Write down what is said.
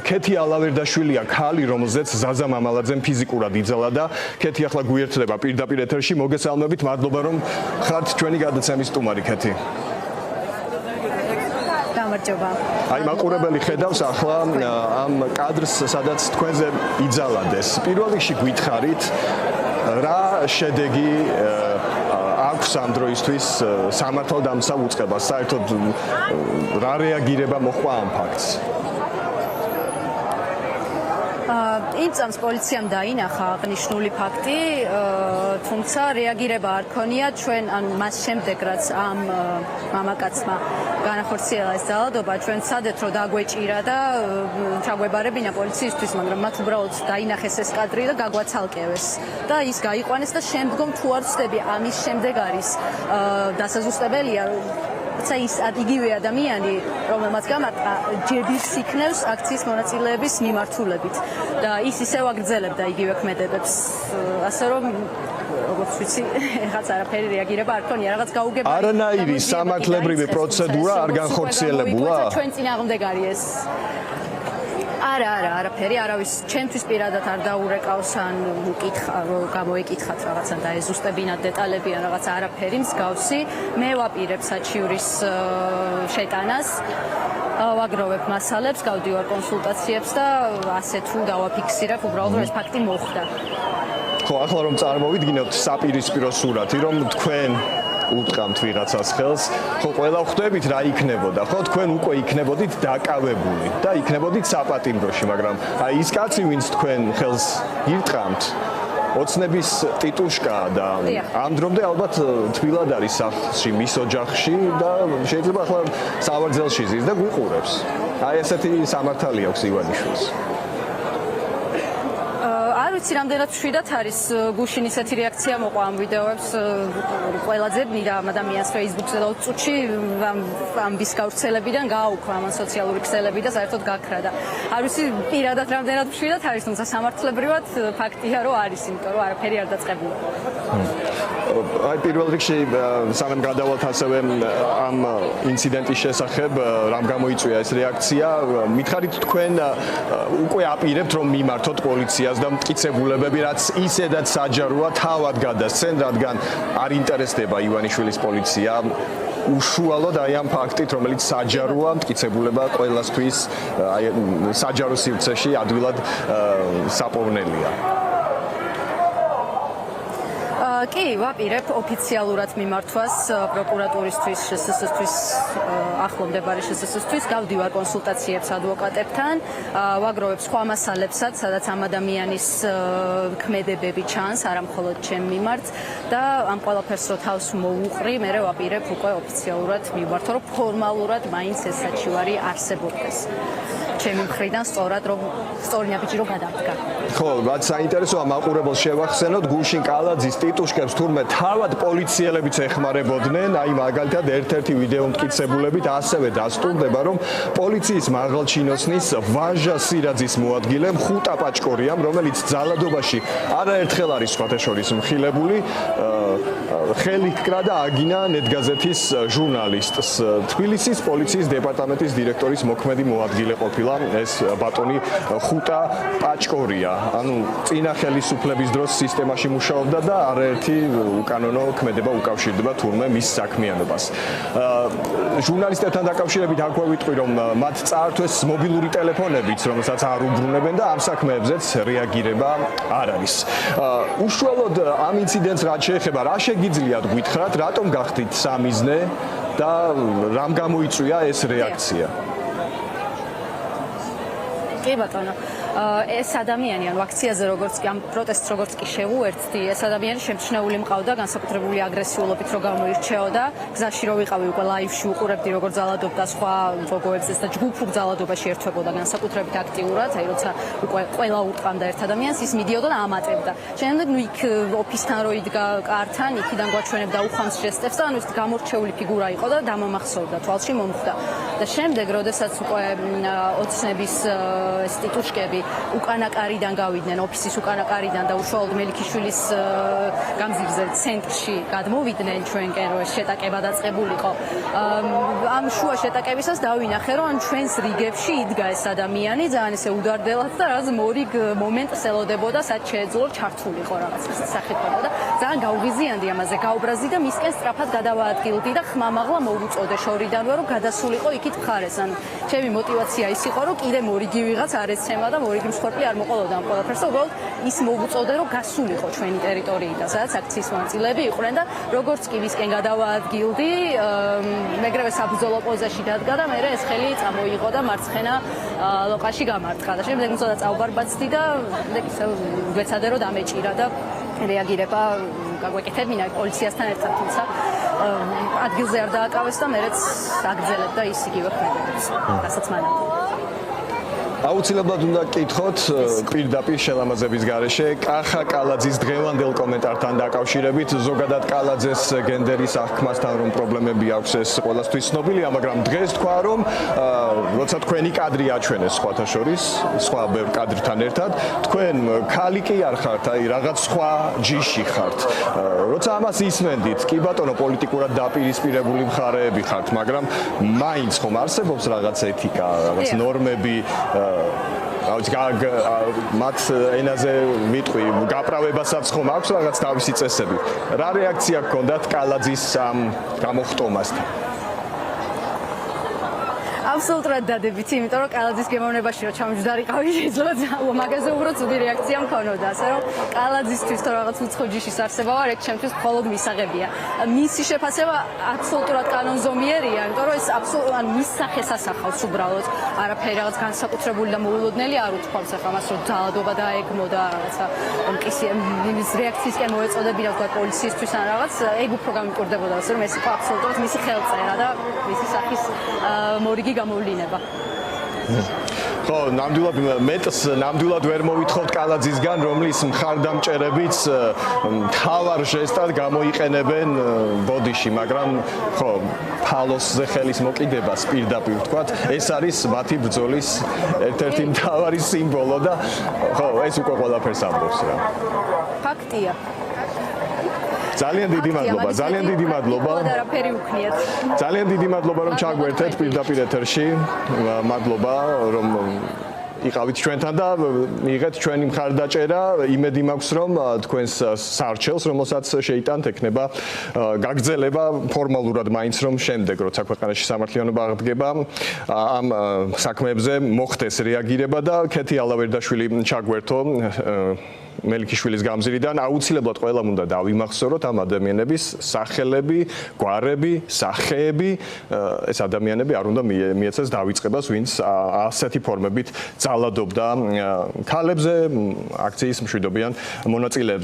ქეთი ალავერდაშვილია ქალი, რომელზეც ზაზა მამალაძემ ფიზიკურად იძალა და ქეთი ახლა გვიერთდება პირდაპირ ეთერში. მოგესალმებით, მადლობა რომ ხართ ჩვენი გადაცემის სტუმარი ქეთი. გამარჯობა. აი მაყურებელი ხედავს ახლა ამ კადრს, სადაც თქვენზე იძალადეს. პირველ რიგში გითხარით, რა შედეგი აქვს ამ დროისთვის სამართალდამცავ უწყებას, საერთოდ რა რეაგირება მოხდა ამ ფაქტს? იმ წამს პოლიციამ დაინახა აღნიშნული ფაქტი, თუმცა რეაგირება არ ქონია ჩვენ ან მას შემდეგ რაც ამ მამაკაცმა განახორციელა ეს ძალადობა, ჩვენ ვცადეთ რომ დაგვეჭირა და ჩაგვებარებინა პოლიციისთვის, მაგრამ მათ უბრალოდ დაინახეს ეს კადრი და გაგვაცალკევეს და ის გაიყვანეს და შემდგომ თუ არ ვწდები ამის შემდეგ არის დასაზუსტებელია ის იგივე ადამიანი, რომელმაც გამარტყა ჯებირს იქნევს აქციის მონაწილეების მიმართულებით და ის ისევ აგრძელებდა იგივე ქმედებებს, ასე რომ როგორც ვიცი, რაღაც არაფერი რეაგირება არ ქონია, რაღაც გაუგებარი. არანაირი სამართლებრივი პროცედურა არ განხორციელებულა? ჩვენ წინააღმდეგ არის ეს. არაფერი, არავის ჩემთვის პირადად არ დაურეკავს ან უკითხა, რომ გამოეკითხათ რაღაცა და ეზუსტებინათ დეტალები ან რაღაც არაფერი მსგავსი. მე ვაპირებ საჩივრის შეტანას, ვაგროვებ მასალებს, გავდივარ კონსულტაციებს და ასე თუ დავაფიქსირებ უბრალოდ რომ ეს ფაქტი მოხდა. ხო, ახლა რომ წარმოვიდგინოთ საპირისპირო სურათი, რომ თქვენ უტყამთ ვიღაცას ხელს, ხო ყველა ხვდებით რა იქნებოდა, ხო თქვენ უკვე იქნებოდით დაკავებული და იქნებოდით საპატიმროში, მაგრამ აი ის კაცი, ვინც თქვენ ხელს ირტყამთ, ოცნების ტიტუშკაა და ამ დრომდე ალბათ თბილად არის სახლში, მის ოჯახში და შეიძლება ახლა სავარძელში ზის და გვიყურებს. აი ესეთი სამართალი აქვს ივანიშვილს. არ ვიცი რამდენად მშვიდად არის გუშინ ისეთი რეაქცია მოყვა ამ ვიდეოებს ყველაზე მირამ ადამიანს Facebook-ზე და წუთში ამბის გავრცელებიდან გააუქმა ამ სოციალური ქსელები და საერთოდ გაქრა და არ ვიცი პირადად რამდენად მშვიდად არის, თუმცა სამართლებრივად ფაქტია რომ არის, იმიტომ რომ არაფერი არ დაწყებულა. აი პირველ რიგში სანამ გადავალთ ასევე ამ ინციდენტის შესახებ, რამ გამოიწვია ეს რეაქცია, მითხარით თქვენ უკვე აპირებთ რომ მიმართოთ პოლიციას და მტკიცებულებები, რაც ისედაც საჯაროა თავად გადასცენ, რადგან არ ინტერესდება ივანიშვილის პოლიცია უშუალოდ აი ამ ფაქტით, რომელიც საჯაროა, მტკიცებულება ყველასთვის აი საჯარო სივრცეში ადვილად საპოვნელია. კი, ვაპირებ ოფიციალურად მიმართვას პროკურატურისთვის, შსს-თვის, ახლო მდებარე შსს-თვის, გავდივარ კონსულტაციებს ადვოკატებთან, ვაგროვებ სხვა მასალებსაც, სადაც ამ ადამიანის ქმედებები ჩანს, არა მხოლოდ ჩემ მიმართ და ამ ყველაფერს რო თავს მოუყრი, მე ვაპირებ უკვე ოფიციალურად მიმართო, რომ ფორმალურად მაინც ეს საჩივარი არსებობდეს. ჩემი მხრიდან სწორად რომ სწორი ნაბიჯი რომ გადავდგა. ხო, რაც საინტერესოა მაყურებელს შევახსენოთ, გუშინ კალაძის ტიტუშკებს თურმე თავად პოლიციელებიც ეხმარებოდნენ, აი მაგალითად ერთ-ერთი ვიდეო მტკიცებულებით ასევე დასტურდება, რომ პოლიციის მაღალჩინოსნის ვაჟა სირაძის მოადგილე ხუტა პაჭკორიამ, რომელიც ძალადობაში არაერთხელ არის სხვათაშორის მხილებული, ხელი ჰკრა და აგინა ნეტგაზეთის ჟურნალისტს. თბილისის პოლიციის დეპარტამენტის დირექტორის მოქმედი მოადგილე ყოფილა ეს ბატონი ხუტა პაჭკორია. ანუ წინა ხელისუფლების დროს სისტემაში მუშაობდა და არაერთი უკანონო ქმედება უკავშირდება თურმე მის საქმიანობას. ჟურნალისტებთან დაკავშირებით აქვე ვიტყვი, რომ მათ წაართვეს მობილური ტელეფონებიც, რომელსაც არ უბრუნებენ და ამ საქმეებზეც რეაგირება არ არის. უშუალოდ ამ ინციდენტს რაც შეეხება, რა შეგიძლიათ გითხრათ, რატომ გახდით სამიზნე და რამ გამოიწვია ეს რეაქცია? კი ბატონო, ეს ადამიანი ანუ აქციაზე როგორც კი ამ პროტესტს როგორც კი შევუერთდი, ეს ადამიანი შემჩნეული მყავდა განსაკუთრებული აგრესიულობით რო გამოირჩეოდა, გზაში რო ვიყავი უკვე ლაივში უყურებდი როგორ ძალადობდა სხვა ლოგოებზეც და ჯგუფურ ძალადობაში ერთვებოდა განსაკუთრებით აქტიურად, აი როცა უკვე ყველა ურტყამდა ერთ ადამიანს, ის მიდიოდა და ამატებდა. შემდეგ ნუ იქ ოფისთან რო იდგა კართან, იქიდან გვაჩვენებდა უხვამს ჟესტებს და ანუ ის გამორჩეული ფიგურა იყო და დამამახსოვრდა, თვალში მომხვდა. და შემდეგ, როდესაც უკვე ოცნების ეს ტიტუშკები უკანა კარიდან გავიდნენ, ოფისის უკანა კარიდან და უშუალოდ მელიქიშვილის გამზირზე ცენტრში გადმოვიდნენ ჩვენკენ, რომ ეს შეტაკება დაწყებულიყო. ამ შუა შეტაკებისას დავინახე, რომ ჩვენს რიგებში იდგა ეს ადამიანი, ძალიან ესე უდარდელად და რაღაც მორიგ მომენტს ელოდებოდა, სადაც შეეძლო ჩართულიყო რაღაც სახით და ძალიან გავღიზიანდი ამაზე, გაუბრაზდი და მისკენ სწრაფად გადავაადგილდი და ხმამაღლა მოვუწოდე შორიდანვე, რომ გადასულიყო იქით მხარეს. ან ჩემი мотивация ის იყო, რომ კიდე მორიგი ვიღაც არ ეცემა და მორიგი მსხვერპლი არ მოყოლოდა ამ ყველაფერს და უბრალოდ ის მოვუწოდე, რომ გასულიყო ჩვენი ტერიტორიიდან, სადაც აქციის მონაწილეები იყვნენ და როგორც კი მისკენ გადავაადგილდი, მეგრევე საბრძოლო პოზაში დადგა და მე ეს ხელი წამოიღო და მარცხენა ლოყაში გამარტყა და შემდეგ უცოტა წაუბარბაცდი და გვეცადე რომ დამეჭირა და რეაგირება გაგვეკეთებინა პოლიციასთან ერთად, თუმცა ადგილზე არ დააკავეს და მეც აგრძელებ და ის იგივე ქმედებს, რასაც მანამდე. აუცილებლად უნდა გკითხოთ პირდაპირ შელამაზების გარეშე კახა კალაძის დღევანდელ კომენტართან დაკავშირებით, ზოგადად კალაძეს გენდერის აღქმასთან რომ პრობლემები აქვს, ეს ყველასთვის ცნობილია, მაგრამ დღეს თქვა რომ როცა თქვენი კადრი აჩვენეს სხვათა შორის, სხვა ბევრ კადრთან ერთად, თქვენ ქალი კი არ ხართ, აი რაღაც სხვა ჯიში ხართ. როცა ამას ისმენდით, კი ბატონო, პოლიტიკურად დაპირისპირებული მხარეები ხართ, მაგრამ მაინც ხომ არსებობს რაღაც ეთიკა, რაღაც ნორმები, მათ ენაზე ვიტყვი, გაправებასაც ხომ აქვს რაღაც თავისი წესები. რა რეაქცია გქონდათ კალაძის ამ გამოხტომასთან? აბსოლუტურად დადებითი, იმიტომ რომ კალაძის გემოვნებაში რომ ჩამჯდარიყავი, შეიძლება ძალიან მაგაზე უფრო ცუდი რეაქცია მქონოდა, ასე რომ კალაძისთვის თუ რაღაც უცხო ჯიშის არსება ვარ, ეგ ჩემთვის მხოლოდ მისაღებია. მისი შეფასება აბსოლუტურად კანონზომიერია, იმიტომ რომ ეს აბსოლუტურად მის სახეს ასახავს უბრალოდ. არაფერი რაღაც განსაკუთრებული და მოულოდნელი არ უთქვამს ახლა მას, რომ ძალადობა დაეგმო და რაღაცა იმის რეაქციისკენ მოეწოდებინა თქვა პოლიციისთვის ან რაღაც, ეგ უფრო გამიკვირდებოდა, ასე რომ ეს იყო აბსოლუტურად მისი ხელწერა და მისი სახის მორიგი გამოვლინება. ხო, ნამდვილად ვერ მოვითხოვთ კალაძისგან, რომლის მხარდამჭერებიც თავარ ჟესტად გამოიყენებენ ბოდიში, მაგრამ ხო, ფალოსზე ხელის მოკიდებას პირდაპირ ვთქვათ, ეს არის მათი ბრძოლის ერთ-ერთი მთავარი სიმბოლო და ხო, ეს უკვე ყველაფერს ამბობს რა. ფაქტია. ძალიან დიდი მადლობა, ძალიან დიდი მადლობა. არაფერი უქნიათ. ძალიან დიდი მადლობა რომ ჩაგვერთეთ პირდაპირ ეთერში. მადლობა რომ იყავით ჩვენთან და მიიღეთ ჩვენი მხარდაჭერა. იმედი მაქვს რომ თქვენს სარჩელს, რომელსაც შეიტანთ, ექნება გაგრძელება ფორმალურად მაინც რომ შემდეგ როცა ქვეყანაში სამართლიანობა აღდგება ამ საქმეებზე მოხდეს რეაგირება და ქეთი ალავერდაშვილი ჩაგვერთო მელიქიშვილის გამზირიდან. აუცილებლად ყველამ უნდა დავიმახსოვროთ ამ ადამიანების სახელები, გვარები, სახეები. ეს ადამიანები არ უნდა მიეცეს დავიწყებას, ვინც ასეთი ფორმებით ძალადობდა ქალებზე, აქციის მშვიდობიან მონაწილეებზე.